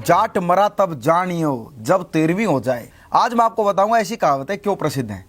जाट मरा तब जानियो जब 13वीं हो जाए। आज मैं आपको बताऊंगा ऐसी कहावतें क्यों प्रसिद्ध हैं।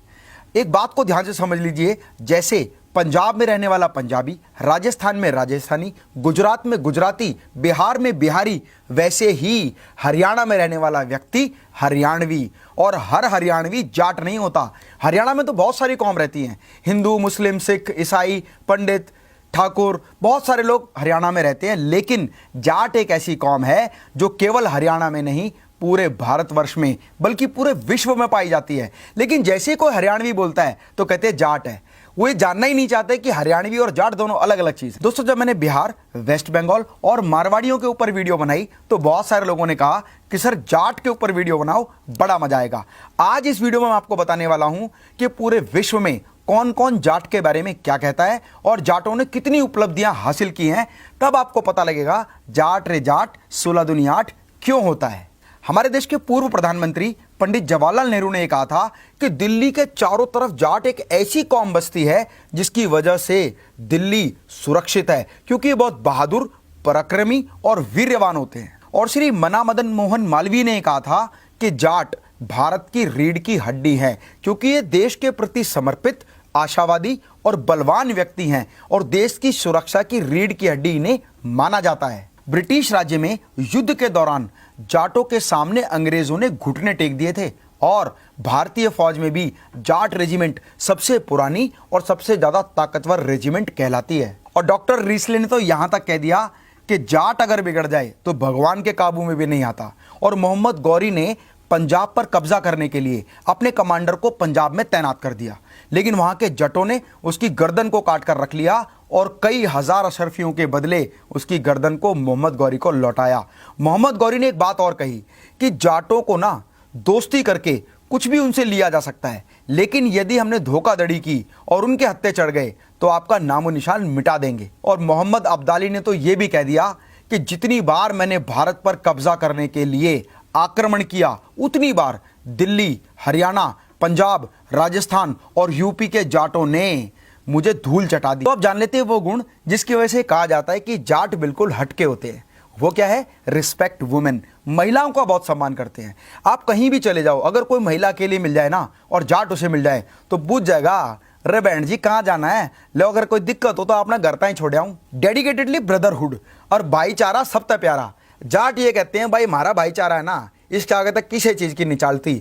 एक बात को ध्यान से समझ लीजिए, जैसे पंजाब में रहने वाला पंजाबी, राजस्थान में राजस्थानी, गुजरात में गुजराती, बिहार में बिहारी, वैसे ही हरियाणा में रहने वाला व्यक्ति हरियाणवी। और हर हरियाणवी जाट नहीं होता। हरियाणा में तो बहुत सारी कौम रहती हैं, हिंदू, मुस्लिम, सिख, ईसाई, पंडित, ठाकुर, बहुत सारे लोग हरियाणा में रहते हैं। लेकिन जाट एक ऐसी कौम है जो केवल हरियाणा में नहीं, पूरे भारतवर्ष में बल्कि पूरे विश्व में पाई जाती है। लेकिन जैसे कोई हरियाणवी बोलता है तो कहते हैं जाट है। वो ये जानना ही नहीं चाहते कि हरियाणवी और जाट दोनों अलग अलग चीज है। दोस्तों, जब मैंने बिहार, वेस्ट बंगाल और मारवाड़ियों के ऊपर वीडियो बनाई तो बहुत सारे लोगों ने कहा कि सर जाट के ऊपर वीडियो बनाओ, बड़ा मजा आएगा। आज इस वीडियो में मैं आपको बताने वाला हूं कि पूरे विश्व में कौन कौन जाट के बारे में क्या कहता है और जाटों ने कितनी उपलब्धियां हासिल की हैं। तब आपको पता लगेगा जाट रे जाट 16 दुनिया 8 क्यों होता है। हमारे देश के पूर्व प्रधानमंत्री पंडित जवाहरलाल नेहरू ने कहा था कि दिल्ली के चारों तरफ जाट एक ऐसी कौम बसती है जिसकी वजह से दिल्ली सुरक्षित है, क्योंकि ये बहुत बहादुर, पराक्रमी और वीर्यवान होते हैं। और श्री मना मदन मोहन मालवीय ने कहा था कि जाट भारत की रीढ़ की हड्डी है, क्योंकि ये देश के प्रति समर्पित, आशावादी और बलवान व्यक्ति हैं और देश की सुरक्षा की रीढ़ की हड्डी इन्हें माना जाता है। ब्रिटिश राज्य में युद्ध के दौरान जाटों के सामने अंग्रेजों ने घुटने टेक दिए थे और भारतीय फौज में भी जाट रेजिमेंट सबसे पुरानी और सबसे ज्यादा ताकतवर रेजिमेंट कहलाती है। और डॉक्टर रीसले ने तो यहां तक कह दिया कि जाट अगर बिगड़ जाए तो भगवान के काबू में भी नहीं आता। और मोहम्मद गौरी ने पंजाब पर कब्जा करने के लिए अपने कमांडर को पंजाब में तैनात कर दिया, लेकिन वहां के जटों ने उसकी गर्दन को काट कर रख लिया और कई हजार अशरफियों के बदले उसकी गर्दन को मोहम्मद गौरी को लौटाया। मोहम्मद गौरी ने एक बात और कही कि जाटों को ना दोस्ती करके कुछ भी उनसे लिया जा सकता है, लेकिन यदि हमने धोखाधड़ी की और उनके हत्थे चढ़ गए तो आपका नामो निशान मिटा देंगे। और मोहम्मद अब्दाली ने तो यह भी कह दिया कि जितनी बार मैंने भारत पर कब्जा करने के लिए आक्रमण किया, उतनी बार दिल्ली, हरियाणा, पंजाब, राजस्थान और यूपी के जाटों ने मुझे धूल चटा दी। तो आप जान लेते हैं वो गुण जिसकी वजह से कहा जाता है कि जाट बिल्कुल हटके होते हैं। वो क्या है? Respect women. महिलाओं का बहुत सम्मान करते हैं। आप कहीं भी चले जाओ, अगर कोई महिला अकेली मिल जाए ना और जाट उसे मिल जाए तो पूछ जाएगा, अरे बहन जी कहाँ जाना है, लो अगर कोई दिक्कत हो तो अपना घर ताई छोड़ आऊं। डेडिकेटेडली ब्रदरहुड और भाईचारा सबसे प्यारा। जाट ये कहते हैं भाई हमारा भाईचारा है ना, इसके आगे तक किसी चीज की नहीं चलती।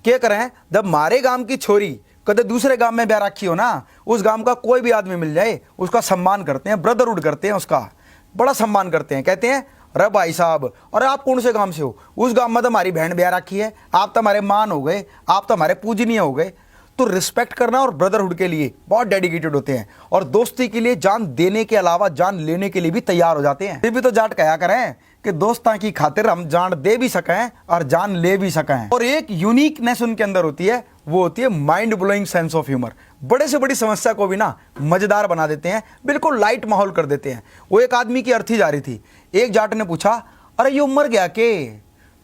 क्या करें, जब हमारे गांव की छोरी कदे दूसरे गांव में ब्याह रखी हो ना, उस गांव का कोई भी आदमी मिल जाए उसका सम्मान करते हैं, ब्रदरहुड करते हैं, उसका बड़ा सम्मान करते हैं। कहते हैं अरे भाई साहब, अरे आप कौन से गांव से हो? उस गांव में तो हमारी बहन ब्याह रखी है, आप तो हमारे मान हो गए, आप तो हमारे पूजनीय हो गए। तो रिस्पेक्ट करना और ब्रदरहुड के लिए बहुत डेडिकेटेड होते हैं और दोस्ती के लिए जान देने के अलावा जान लेने के लिए भी तैयार हो जाते हैं। फिर भी तो जाट कहा करें कि दोस्तां की खातिर हम जान दे भी सकें और जान ले भी सकें। और एक यूनिकनेस उनके अंदर होती है, वो होती है mind blowing sense of humour. बड़े से बड़ी समस्या को भी ना मजेदार बना देते हैं, बिल्कुल लाइट माहौल कर देते हैं। वो एक आदमी की अर्थी जा रही थी, एक जाट ने पूछा, अरे ये मर गया के?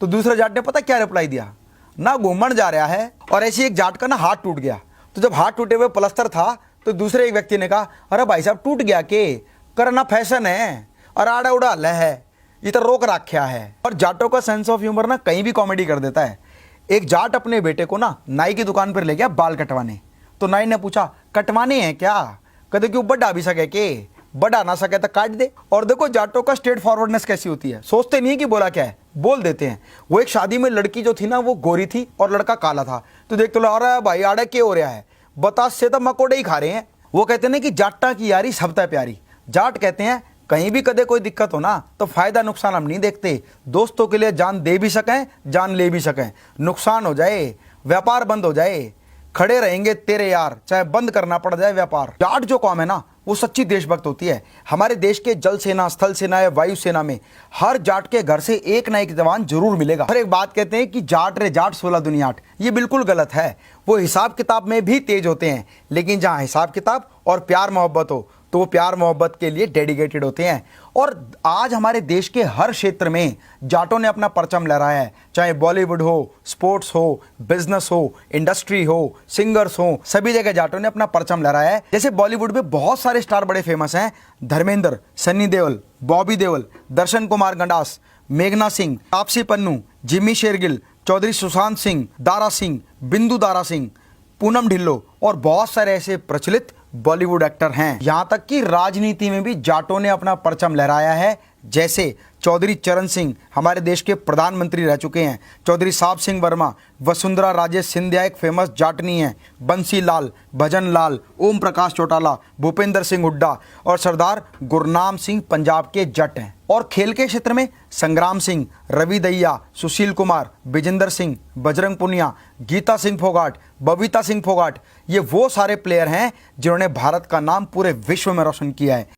तो दूसरे जाट ने पता क्या रिप्लाई दिया, ना घूमन जा रहा है। और ऐसी एक जाट का ना हाथ टूट गया, तो जब हाथ टूटे हुए प्लास्टर था तो दूसरे एक व्यक्ति ने कहा, अरे भाई साहब टूट गया के? करना फैशन है और आड़ा उड़ा हल्ला है, ये तो रोक रखा है। और जाटों का सेंस ऑफ ह्यूमर ना कहीं भी कॉमेडी कर देता है। एक जाट अपने बेटे को ना नाई की दुकान पर ले गया बाल कटवाने, तो नाई ने पूछा, कटवाने हैं क्या? कहते क्यों, बढ़ा भी सके के? बढ़ा ना सके तो काट दे। और देखो जाटों का स्ट्रेट फॉरवर्डनेस कैसी होती है, सोचते नहीं है कि बोला क्या है, बोल देते हैं। वो एक शादी में लड़की जो थी ना वो गोरी थी और लड़का काला था, तो देख तो अरे भाई आड़े क्या हो रहा है, बतास से तो मकोड़े ही खा रहे हैं। वो कहते हैं कि जाटा की यारी सबसे प्यारी। जाट कहते हैं कहीं भी कदे कोई दिक्कत हो ना तो फायदा नुकसान हम नहीं देखते, दोस्तों के लिए जान दे भी सकें, जान ले भी सकें। नुकसान हो जाए, व्यापार बंद हो जाए, खड़े रहेंगे तेरे यार, चाहे बंद करना पड़ जाए व्यापार। जाट जो कौम है ना वो सच्ची देशभक्त होती है। हमारे देश के जल सेना, स्थल सेना या वायु सेना में हर जाट के घर से एक ना एक जवान जरूर मिलेगा। हर एक बात कहते हैं कि जाट रे जाट 16 दुनिया 8, ये बिल्कुल गलत है। वो हिसाब किताब में भी तेज होते हैं, लेकिन जहाँ हिसाब किताब और प्यार मोहब्बत हो तो वो प्यार मोहब्बत के लिए डेडिकेटेड होते हैं। और आज हमारे देश के हर क्षेत्र में जाटों ने अपना परचम लहराया है, चाहे बॉलीवुड हो, स्पोर्ट्स हो, बिजनेस हो, इंडस्ट्री हो, सिंगर्स हो, सभी जगह जाटों ने अपना परचम लहराया है। जैसे बॉलीवुड में बहुत सारे स्टार बड़े फेमस हैं, धर्मेंद्र, सन्नी देओल, बॉबी देओल, दर्शन कुमार गंडास, मेघना सिंह, तापसी पन्नू, जिमी शेरगिल, चौधरी सुशांत सिंह, दारा सिंह, बिंदु दारा सिंह, पूनम ढिल्लो और बहुत सारे ऐसे प्रचलित बॉलीवुड एक्टर हैं। यहाँ तक कि राजनीति में भी जाटों ने अपना परचम लहराया है। जैसे चौधरी चरण सिंह हमारे देश के प्रधानमंत्री रह चुके हैं, चौधरी साहब सिंह वर्मा, वसुंधरा राजे सिंधिया एक फेमस जाटनी है, बंसी लाल, भजन लाल, ओम प्रकाश चौटाला, भूपेंद्र सिंह हुड्डा और सरदार गुरनाम सिंह पंजाब के जट हैं। और खेल के क्षेत्र में संग्राम सिंह, रवि दहिया, सुशील कुमार, विजेंद्र सिंह, बजरंग पुनिया, गीता सिंह फोगाट, बबीता सिंह फोगाट, ये वो सारे प्लेयर हैं जिन्होंने भारत का नाम पूरे विश्व में रोशन किया है।